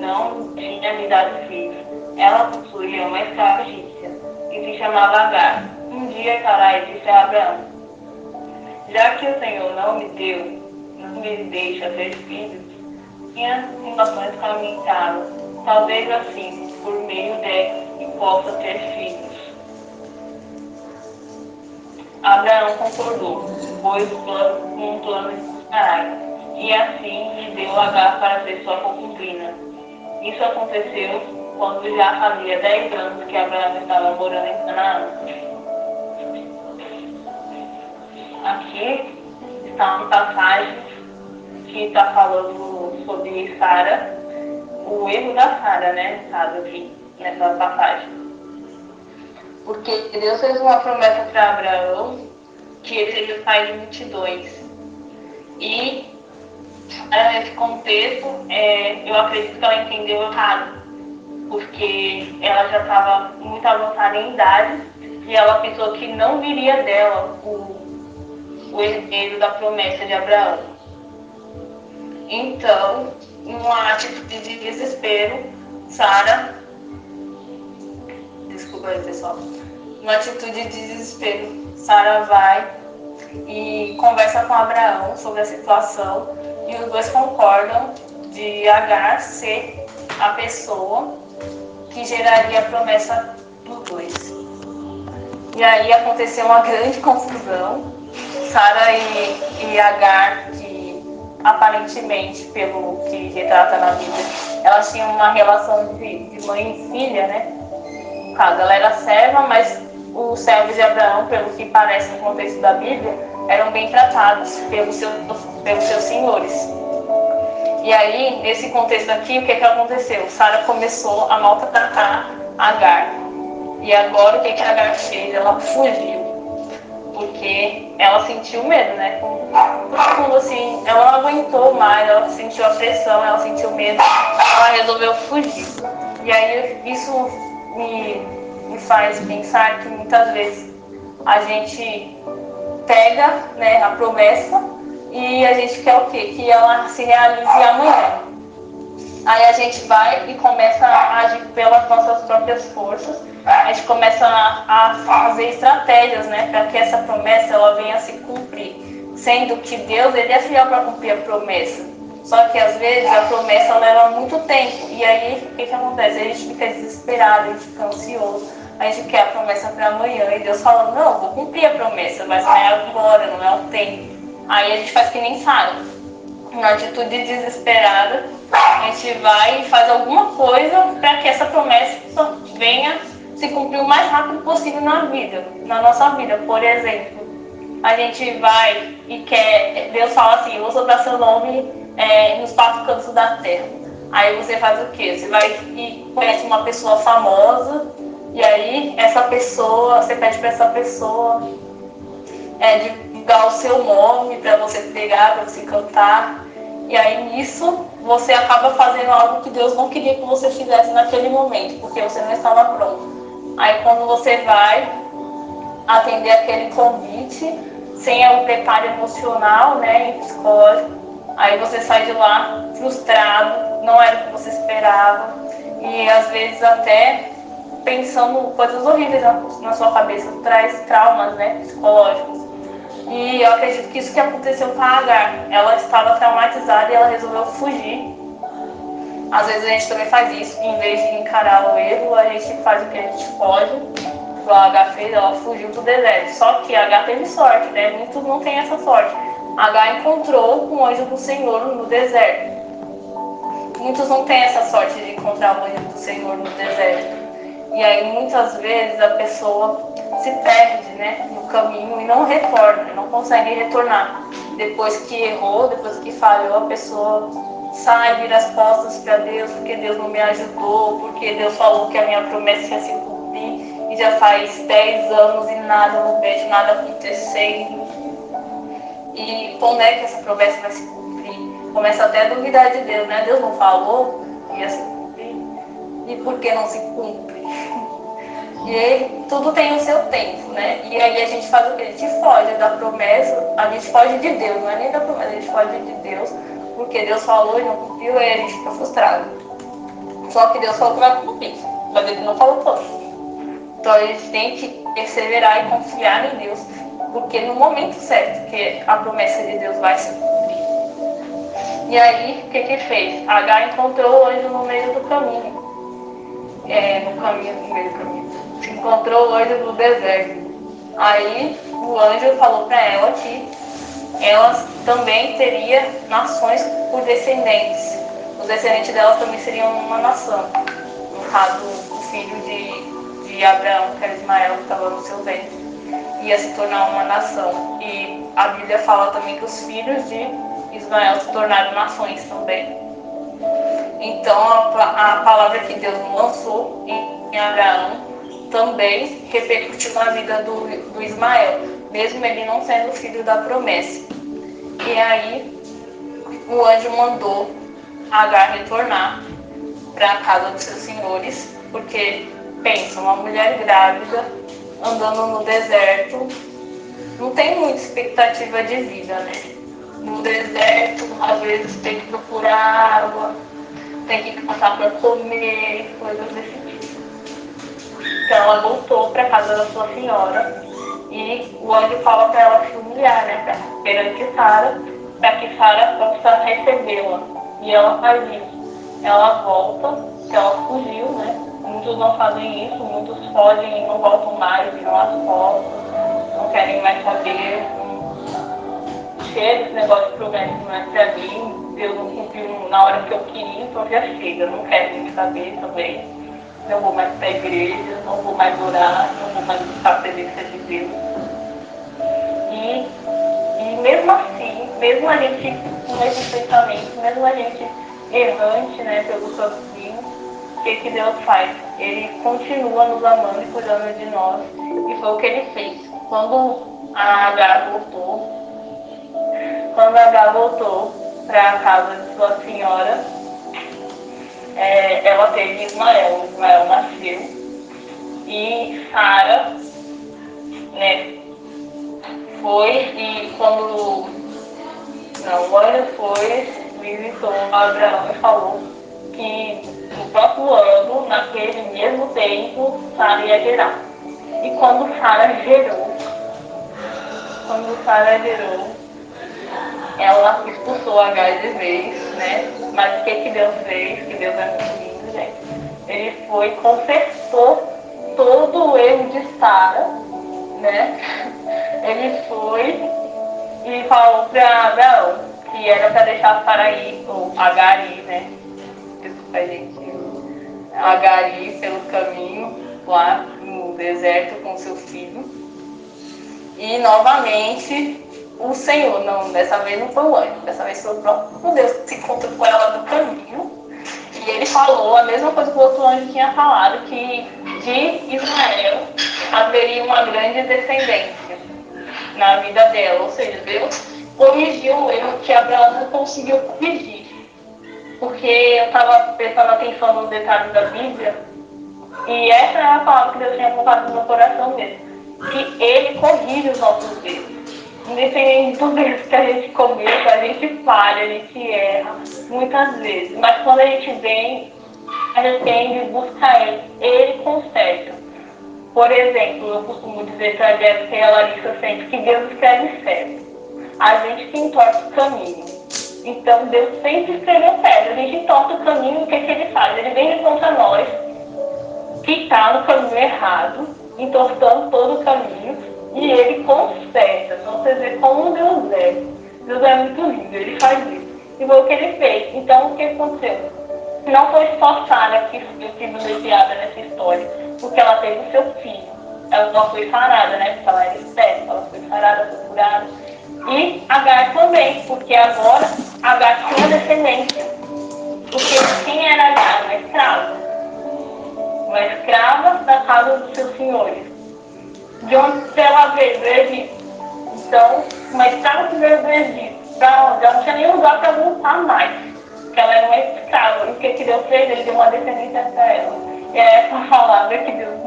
não tinha me dado filhos. Ela possuía uma escrava egípcia, que se chamava Agar. Um dia Sarai disse a Abraão: já que o Senhor não me deixa ter filhos, minhas relações com a minha casa, talvez assim, por meio delas, possa ter filhos. Abraão concordou, pois um plano de Sarai, e assim lhe deu Agar para ser sua concubina. Isso aconteceu quando já fazia 10 anos que Abraão estava morando em Canaã. Aqui está uma passagem que está falando sobre Sara, o erro da Sara, né? Sabe aqui, nessa passagem. Porque Deus fez uma promessa para Abraão que ele seria o pai de multidões. E nesse contexto, eu acredito que ela entendeu errado, porque ela já estava muito avançada em idade e ela pensou que não viria dela o herdeiro da promessa de Abraão. Então, numa atitude de desespero, Sara, desculpa aí pessoal, numa atitude de desespero, Sara vai e conversa com Abraão sobre a situação e os dois concordam de Agar ser a pessoa que geraria a promessa dos dois. E aí aconteceu uma grande confusão. Sara e Agar, que aparentemente, pelo que retrata na Bíblia, elas tinham uma relação de mãe e filha, né? No caso, ela era serva, mas os servos de Abraão, pelo que parece no contexto da Bíblia, eram bem tratados pelos seus senhores. E aí, nesse contexto aqui, o que aconteceu? Sara começou a maltratar Agar. E agora, o que a Agar fez? Ela fugiu. Porque ela sentiu medo, né? Quando assim, ela não aguentou mais, ela sentiu a pressão, ela sentiu medo, ela resolveu fugir. E aí isso me faz pensar que muitas vezes a gente pega, né, a promessa e a gente quer o quê? Que ela se realize amanhã. Aí a gente vai e começa a agir pelas nossas próprias forças. A gente começa a fazer estratégias, né, para que essa promessa ela venha a se cumprir, sendo que Deus ele é fiel para cumprir a promessa. Só que às vezes a promessa leva muito tempo e aí o que acontece? A gente fica desesperado, a gente fica ansioso, a gente quer a promessa para amanhã e Deus fala: não, vou cumprir a promessa, mas não é agora, não é o tempo. Aí a gente faz que nem Sara, uma atitude desesperada, a gente vai e faz alguma coisa para que essa promessa venha se cumprir o mais rápido possível na nossa vida. Por exemplo, a gente vai e quer, Deus fala assim: eu vou soltar seu nome nos 4 cantos da terra. Aí você faz o quê? Você vai e conhece uma pessoa famosa, e aí essa pessoa, você pede para essa pessoa divulgar o seu nome para você pregar, para você cantar. E aí nisso você acaba fazendo algo que Deus não queria que você fizesse naquele momento, porque você não estava pronto. Aí quando você vai atender aquele convite, sem o preparo emocional, né, e psicológico, aí você sai de lá frustrado, não era o que você esperava, e às vezes até pensando coisas horríveis na sua cabeça, traz traumas, né, psicológicos. E eu acredito que isso que aconteceu com a Agar, ela estava traumatizada e ela resolveu fugir. Às vezes a gente também faz isso, em vez de encarar o erro, a gente faz o que a gente pode. O que a Agar fez, ela fugiu do deserto. Só que a Agar teve sorte, né? Muitos não têm essa sorte. A Agar encontrou um anjo do Senhor no deserto. Muitos não têm essa sorte de encontrar o anjo do Senhor no deserto. E aí muitas vezes a pessoa se perde, né, no caminho e não retorna, não consegue retornar. Depois que errou, depois que falhou, a pessoa sai, vira as costas para Deus, porque Deus não me ajudou, porque Deus falou que a minha promessa ia se cumprir, e já faz 10 anos e nada, não vejo nada acontecendo. E quando é que essa promessa vai se cumprir? Começa até a duvidar de Deus, né? Deus não falou que ia se cumprir, e por que não se cumpre? E aí, tudo tem o seu tempo, né? E aí a gente faz o quê? A gente foge da promessa, a gente foge de Deus, não é nem da promessa, a gente foge de Deus, porque Deus falou e não cumpriu, e aí a gente fica frustrado. Só que Deus falou que vai cumprir, mas ele não falou quando. Então a gente tem que perseverar e confiar em Deus, porque no momento certo que a promessa de Deus vai se cumprir. E aí, o que fez? Agar encontrou o anjo no meio do caminho. No meio do caminho. Se encontrou o anjo no deserto. Aí o anjo falou para ela que ela também teria nações por descendentes. Os descendentes dela também seriam uma nação. No caso, o filho de Abraão, que era Ismael, que estava no seu ventre, ia se tornar uma nação. E a Bíblia fala também que os filhos de Ismael se tornaram nações também. Então a palavra que Deus lançou em Abraão também repercutiu na vida do Ismael, mesmo ele não sendo filho da promessa. E aí o anjo mandou Agar retornar para a casa dos seus senhores, porque pensa, uma mulher grávida andando no deserto não tem muita expectativa de vida, né? No deserto, às vezes tem que procurar água, tem que passar para comer, coisas desse tipo. Então ela voltou para a casa da sua senhora e o anjo fala para ela se humilhar, né, perante Sara, para que Sara possa recebê-la. E ela faz isso. Ela volta, que ela fugiu, né? Muitos não fazem isso, muitos fogem e não voltam mais, viram as fotos, não querem mais saber. Chega esse negócio de promessa, não é pra mim, Deus não cumpriu na hora que eu queria, então já chega, não quero muito saber também. Não vou mais pra igreja, não vou mais orar, não vou mais buscar a presença de Deus. E mesmo assim, mesmo a gente com esses pensamentos, mesmo a gente errante, né, pelo caminho, o que Deus faz? Ele continua nos amando e cuidando de nós. E foi o que ele fez. Quando a Agar voltou para a casa de sua senhora, ela teve Ismael. Ismael nasceu. E Sara, né, foi e quando o anjo foi, visitou Abraão e falou que no próximo ano, naquele mesmo tempo, Sara ia gerar. E quando Sara gerou, ela expulsou Agar de vez, né? Mas o que Deus fez? Que Deus é muito lindo, gente. Ele foi e confessou todo o erro de Sara, né? Ele foi e falou para Abraão que era para deixar Sara ir, ou Agar ir, né? Desculpa, gente. Agar ir pelo caminho lá no deserto com seu filho. E novamente o Senhor, não, dessa vez não foi o anjo, dessa vez foi o próprio Deus que se encontrou com ela no caminho. E ele falou a mesma coisa que o outro anjo tinha falado, que de Israel haveria uma grande descendência na vida dela. Ou seja, Deus corrigiu o erro que Abraão não conseguiu corrigir. Porque eu estava prestando atenção nos detalhes da Bíblia, e essa é a palavra que Deus tinha colocado no meu coração mesmo. Que Ele corrige os nossos erros. Independente dos erros que a gente comete, a gente falha, a gente erra, muitas vezes. Mas quando a gente vem, arrepende e busca Ele conserta. Por exemplo, eu costumo dizer para a Jéssica e a Larissa sempre que Deus escreve certo. A gente que entorta o caminho. Então Deus sempre escreveu certo. A gente entorta o caminho e o que Ele faz? Ele vem contra nós, que está no caminho errado, entortando todo o caminho, e Ele conserta. Então você vê como Deus é. Deus é muito lindo, Ele faz isso. E foi o que Ele fez. Então o que aconteceu? Não foi só Sara que foi privilegiada nessa história, porque ela teve o seu filho. Ela não foi sarada, né? Porque ela era estéril, ela foi sarada, foi curada. E Agar também, porque agora Agar tinha descendência. Porque quem era Agar? Uma escrava. Uma escrava da casa dos seus senhores. De onde ela veio? Do Egito. Então, uma escrava que veio do Egito, para onde ela não tinha nem lugar para voltar mais. Porque ela era uma escrava. E o que Deus fez? Ele deu uma descendência para ela. E é essa palavra que Deus